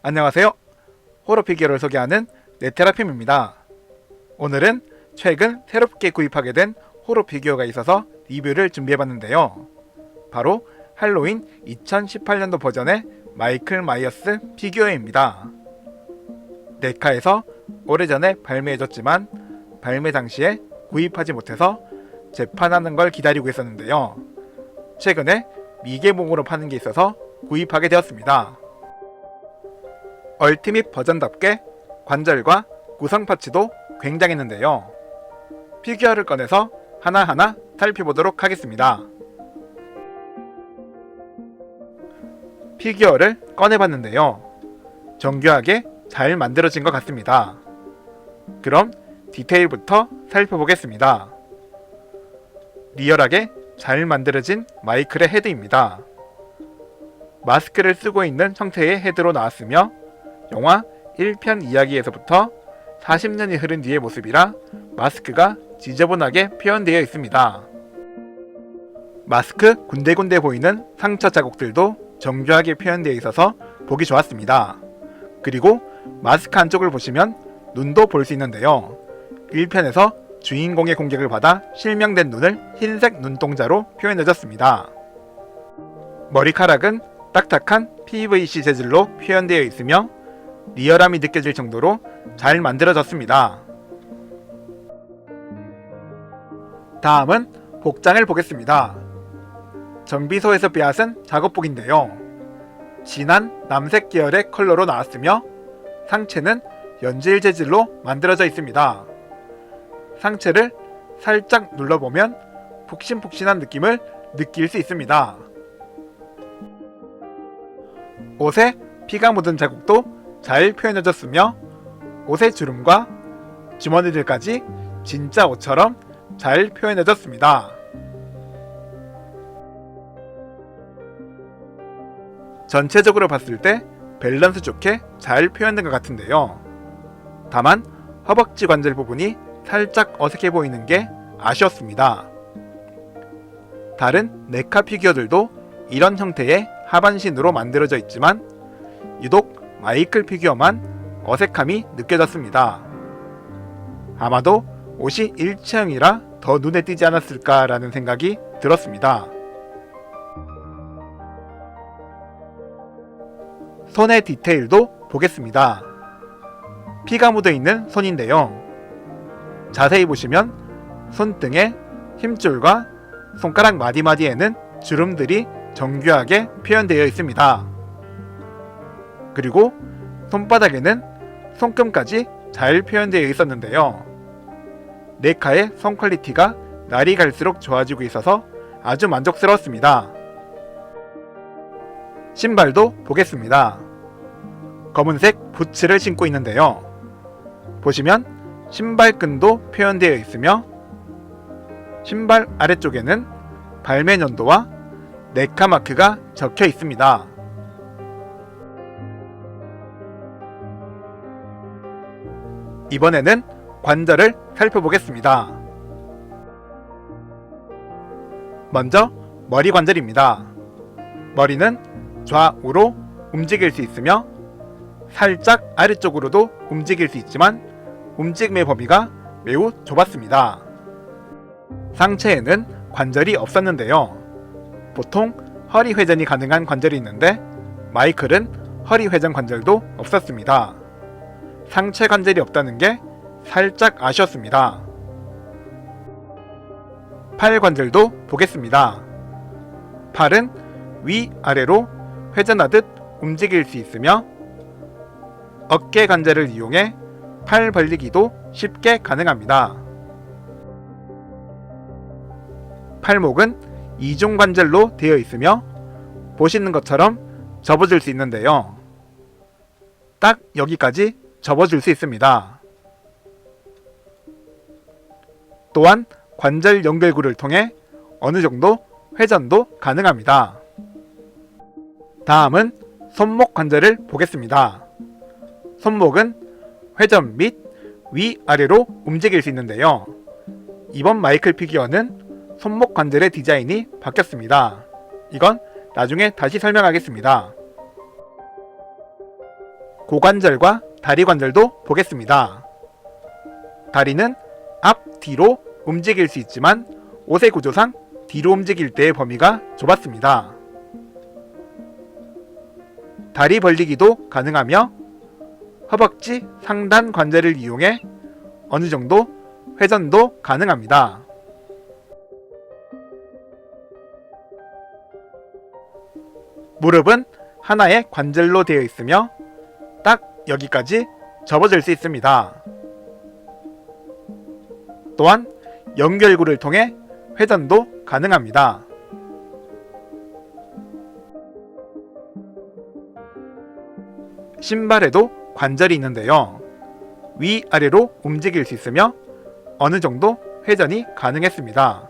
안녕하세요. 호러 피규어를 소개하는 네테라핌입니다. 오늘은 최근 새롭게 구입하게 된 호러 피규어가 있어서 리뷰를 준비해봤는데요. 바로 할로윈 2018년도 버전의 마이클 마이어스 피규어입니다. 네카에서 오래전에 발매해줬지만 발매 당시에 구입하지 못해서 재판하는 걸 기다리고 있었는데요. 최근에 미개봉으로 파는 게 있어서 구입하게 되었습니다. 얼티밋 버전답게 관절과 구성 파츠도 굉장했는데요. 피규어를 꺼내서 하나하나 살펴보도록 하겠습니다. 피규어를 꺼내봤는데요. 정교하게 잘 만들어진 것 같습니다. 그럼 디테일부터 살펴보겠습니다. 리얼하게 잘 만들어진 마이클의 헤드입니다. 마스크를 쓰고 있는 형태의 헤드로 나왔으며 영화 1편 이야기에서부터 40년이 흐른 뒤의 모습이라 마스크가 지저분하게 표현되어 있습니다. 마스크 군데군데 보이는 상처 자국들도 정교하게 표현되어 있어서 보기 좋았습니다. 그리고 마스크 안쪽을 보시면 눈도 볼 수 있는데요. 1편에서 주인공의 공격을 받아 실명된 눈을 흰색 눈동자로 표현해줬습니다. 머리카락은 딱딱한 PVC 재질로 표현되어 있으며 리얼함이 느껴질 정도로 잘 만들어졌습니다. 다음은 복장을 보겠습니다. 정비소에서 빼앗은 작업복인데요. 진한 남색 계열의 컬러로 나왔으며 상체는 연질 재질로 만들어져 있습니다. 상체를 살짝 눌러보면 푹신푹신한 느낌을 느낄 수 있습니다. 옷에 피가 묻은 자국도 잘 표현해졌으며 옷의 주름과 주머니들까지 진짜 옷처럼 잘 표현해졌습니다. 전체적으로 봤을 때 밸런스 좋게 잘 표현된 것 같은데요. 다만 허벅지 관절 부분이 살짝 어색해 보이는 게 아쉬웠습니다. 다른 네카 피규어들도 이런 형태의 하반신으로 만들어져 있지만 유독 마이클 피규어만 어색함이 느껴졌습니다. 아마도 옷이 일체형이라 더 눈에 띄지 않았을까라는 생각이 들었습니다. 손의 디테일도 보겠습니다. 피가 묻어있는 손인데요. 자세히 보시면 손등에 힘줄과 손가락 마디마디에는 주름들이 정교하게 표현되어 있습니다. 그리고 손바닥에는 손금까지 잘 표현되어 있었는데요. 네카의 손 퀄리티가 날이 갈수록 좋아지고 있어서 아주 만족스러웠습니다. 신발도 보겠습니다. 검은색 부츠를 신고 있는데요. 보시면 신발끈도 표현되어 있으며 신발 아래쪽에는 발매 연도와 네카 마크가 적혀 있습니다. 이번에는 관절을 살펴보겠습니다. 먼저 머리 관절입니다. 머리는 좌우로 움직일 수 있으며 살짝 아래쪽으로도 움직일 수 있지만 움직임의 범위가 매우 좁았습니다. 상체에는 관절이 없었는데요. 보통 허리 회전이 가능한 관절이 있는데 마이클은 허리 회전 관절도 없었습니다. 상체 관절이 없다는 게 살짝 아쉬웠습니다. 팔 관절도 보겠습니다. 팔은 위아래로 회전하듯 움직일 수 있으며 어깨 관절을 이용해 팔 벌리기도 쉽게 가능합니다. 팔목은 이중 관절로 되어 있으며 보시는 것처럼 접어줄 수 있는데요. 딱 여기까지 접어줄 수 있습니다. 또한 관절 연결구를 통해 어느 정도 회전도 가능합니다. 다음은 손목 관절을 보겠습니다. 손목은 회전 및 위아래로 움직일 수 있는데요. 이번 마이클 피규어는 손목 관절의 디자인이 바뀌었습니다. 이건 나중에 다시 설명하겠습니다. 고관절과 다리 관절도 보겠습니다. 다리는 앞, 뒤로 움직일 수 있지만 옷의 구조상 뒤로 움직일 때의 범위가 좁았습니다. 다리 벌리기도 가능하며 허벅지 상단 관절을 이용해 어느 정도 회전도 가능합니다. 무릎은 하나의 관절로 되어 있으며 딱 여기까지 접어질 수 있습니다. 또한 연결구를 통해 회전도 가능합니다. 신발에도 관절이 있는데요. 위아래로 움직일 수 있으며 어느 정도 회전이 가능했습니다.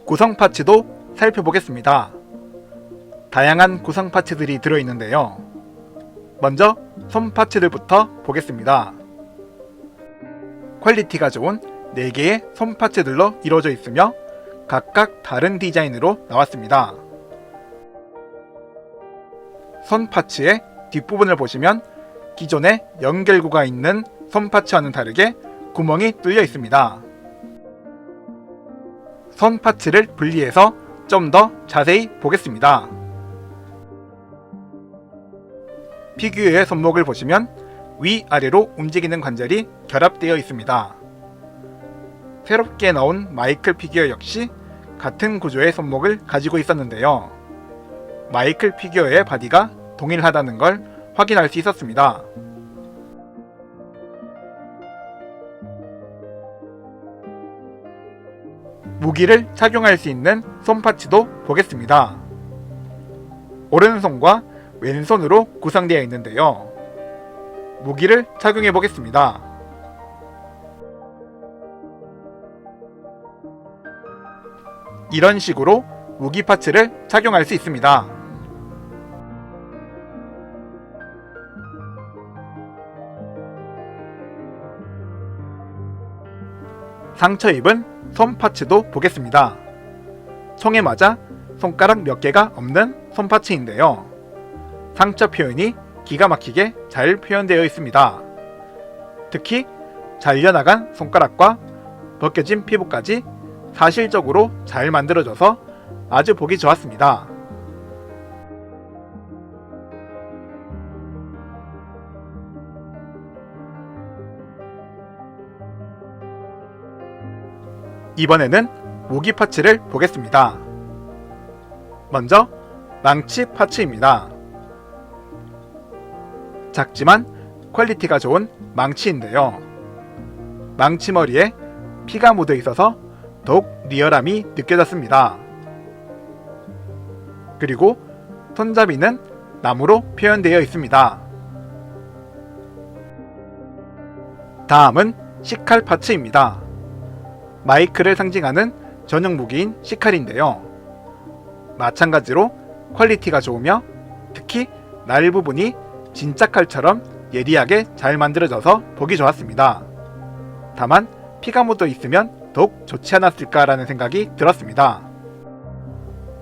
구성 파츠도 살펴보겠습니다. 다양한 구성 파츠들이 들어있는데요. 먼저 손 파츠들부터 보겠습니다. 퀄리티가 좋은 4개의 손 파츠들로 이루어져 있으며 각각 다른 디자인으로 나왔습니다. 손 파츠의 뒷부분을 보시면 기존에 연결구가 있는 손 파츠와는 다르게 구멍이 뚫려 있습니다. 손 파츠를 분리해서 좀 더 자세히 보겠습니다. 피규어의 손목을 보시면 위아래로 움직이는 관절이 결합되어 있습니다. 새롭게 나온 마이클 피규어 역시 같은 구조의 손목을 가지고 있었는데요. 마이클 피규어의 바디가 동일하다는 걸 확인할 수 있었습니다. 무기를 착용할 수 있는 손 파츠도 보겠습니다. 오른손과 왼손으로 구성되어 있는데요. 무기를 착용해 보겠습니다. 이런 식으로 무기 파츠를 착용할 수 있습니다. 상처 입은 손 파츠도 보겠습니다. 총에 맞아 손가락 몇 개가 없는 손 파츠인데요. 상처 표현이 기가 막히게 잘 표현되어 있습니다. 특히 잘려나간 손가락과 벗겨진 피부까지 사실적으로 잘 만들어져서 아주 보기 좋았습니다. 이번에는 무기 파츠를 보겠습니다. 먼저 망치 파츠입니다. 작지만 퀄리티가 좋은 망치인데요. 망치머리에 피가 묻어 있어서 더욱 리얼함이 느껴졌습니다. 그리고 손잡이는 나무로 표현되어 있습니다. 다음은 시칼 파츠입니다. 마이크를 상징하는 전용 무기인 시칼인데요. 마찬가지로 퀄리티가 좋으며 특히 날 부분이 진짜 칼처럼 예리하게 잘 만들어져서 보기 좋았습니다. 다만 피가 묻어 있으면 더욱 좋지 않았을까라는 생각이 들었습니다.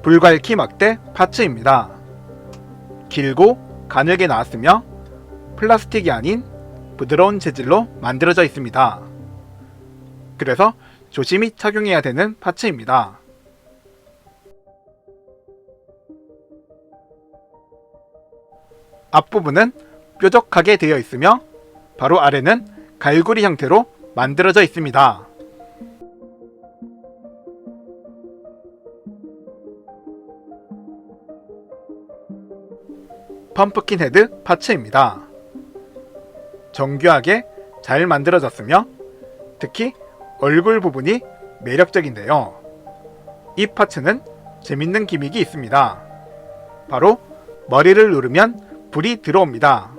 불갈키 막대 파츠입니다. 길고 가늘게 나왔으며 플라스틱이 아닌 부드러운 재질로 만들어져 있습니다. 그래서 조심히 착용해야 되는 파츠입니다. 앞부분은 뾰족하게 되어 있으며 바로 아래는 갈고리 형태로 만들어져 있습니다. 펌프킨 헤드 파츠입니다. 정교하게 잘 만들어졌으며 특히 얼굴 부분이 매력적인데요. 이 파츠는 재밌는 기믹이 있습니다. 바로 머리를 누르면 불이 들어옵니다.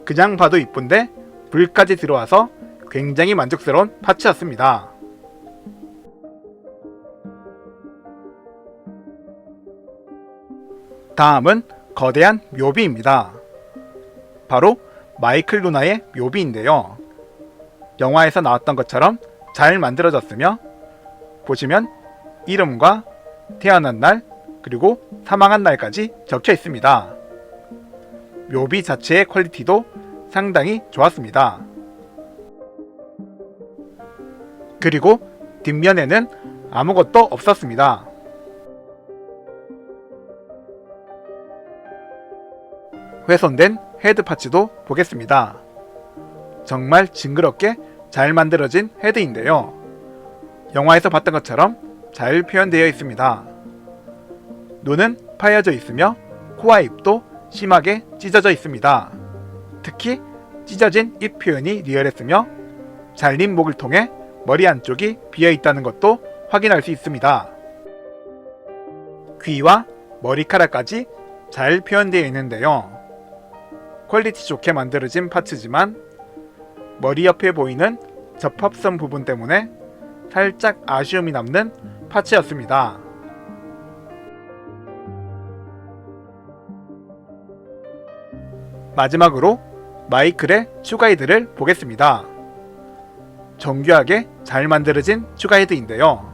그냥 봐도 이쁜데 불까지 들어와서 굉장히 만족스러운 파츠였습니다. 다음은 거대한 묘비입니다. 바로 마이클 루나의 묘비인데요. 영화에서 나왔던 것처럼 잘 만들어졌으며 보시면 이름과 태어난 날 그리고 사망한 날까지 적혀 있습니다. 묘비 자체의 퀄리티도 상당히 좋았습니다. 그리고 뒷면에는 아무것도 없었습니다. 훼손된 헤드 파츠도 보겠습니다. 정말 징그럽게 잘 만들어진 헤드인데요. 영화에서 봤던 것처럼 잘 표현되어 있습니다. 눈은 파여져 있으며 코와 입도 심하게 찢어져 있습니다. 특히 찢어진 입 표현이 리얼했으며 잘린 목을 통해 머리 안쪽이 비어 있다는 것도 확인할 수 있습니다. 귀와 머리카락까지 잘 표현되어 있는데요. 퀄리티 좋게 만들어진 파츠지만 머리 옆에 보이는 접합선 부분 때문에 살짝 아쉬움이 남는 파츠였습니다. 마지막으로 마이클의 추가헤드를 보겠습니다. 정교하게 잘 만들어진 추가헤드인데요.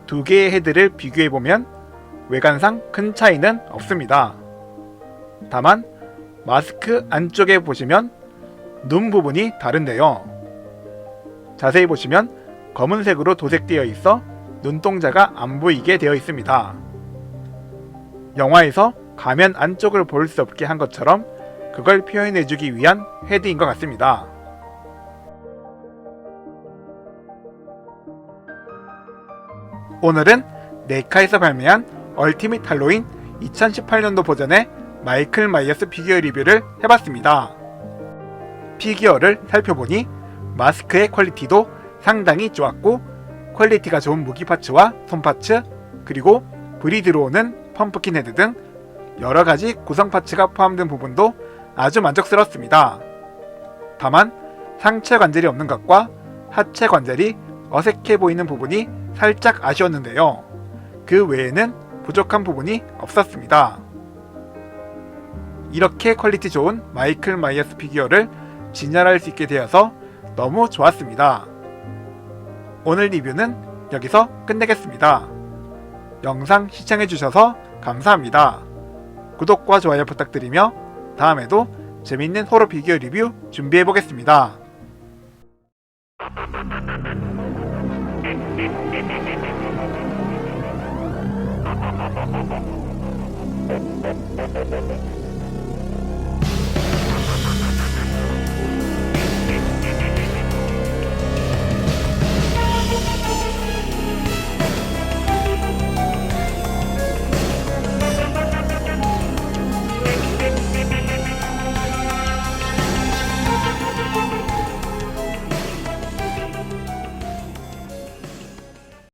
두 개의 헤드를 비교해보면 외관상 큰 차이는 없습니다. 다만 마스크 안쪽에 보시면 눈 부분이 다른데요. 자세히 보시면 검은색으로 도색되어 있어 눈동자가 안 보이게 되어 있습니다. 영화에서 가면 안쪽을 볼 수 없게 한 것처럼 그걸 표현해주기 위한 헤드인 것 같습니다. 오늘은 네카에서 발매한 얼티밋 할로윈 2018년도 버전의 마이클 마이어스 피규어 리뷰를 해봤습니다. 피규어를 살펴보니 마스크의 퀄리티도 상당히 좋았고 퀄리티가 좋은 무기 파츠와 손 파츠 그리고 불이 들어오는 펌프킨 헤드 등 여러가지 구성 파츠가 포함된 부분도 아주 만족스럽습니다. 다만 상체 관절이 없는 것과 하체 관절이 어색해 보이는 부분이 살짝 아쉬웠는데요. 그 외에는 부족한 부분이 없었습니다. 이렇게 퀄리티 좋은 마이클 마이어스 피규어를 진열할 수 있게 되어서 너무 좋았습니다. 오늘 리뷰는 여기서 끝내겠습니다. 영상 시청해주셔서 감사합니다. 구독과 좋아요 부탁드리며 다음에도 재밌는 호러 피규어 리뷰 준비해보겠습니다.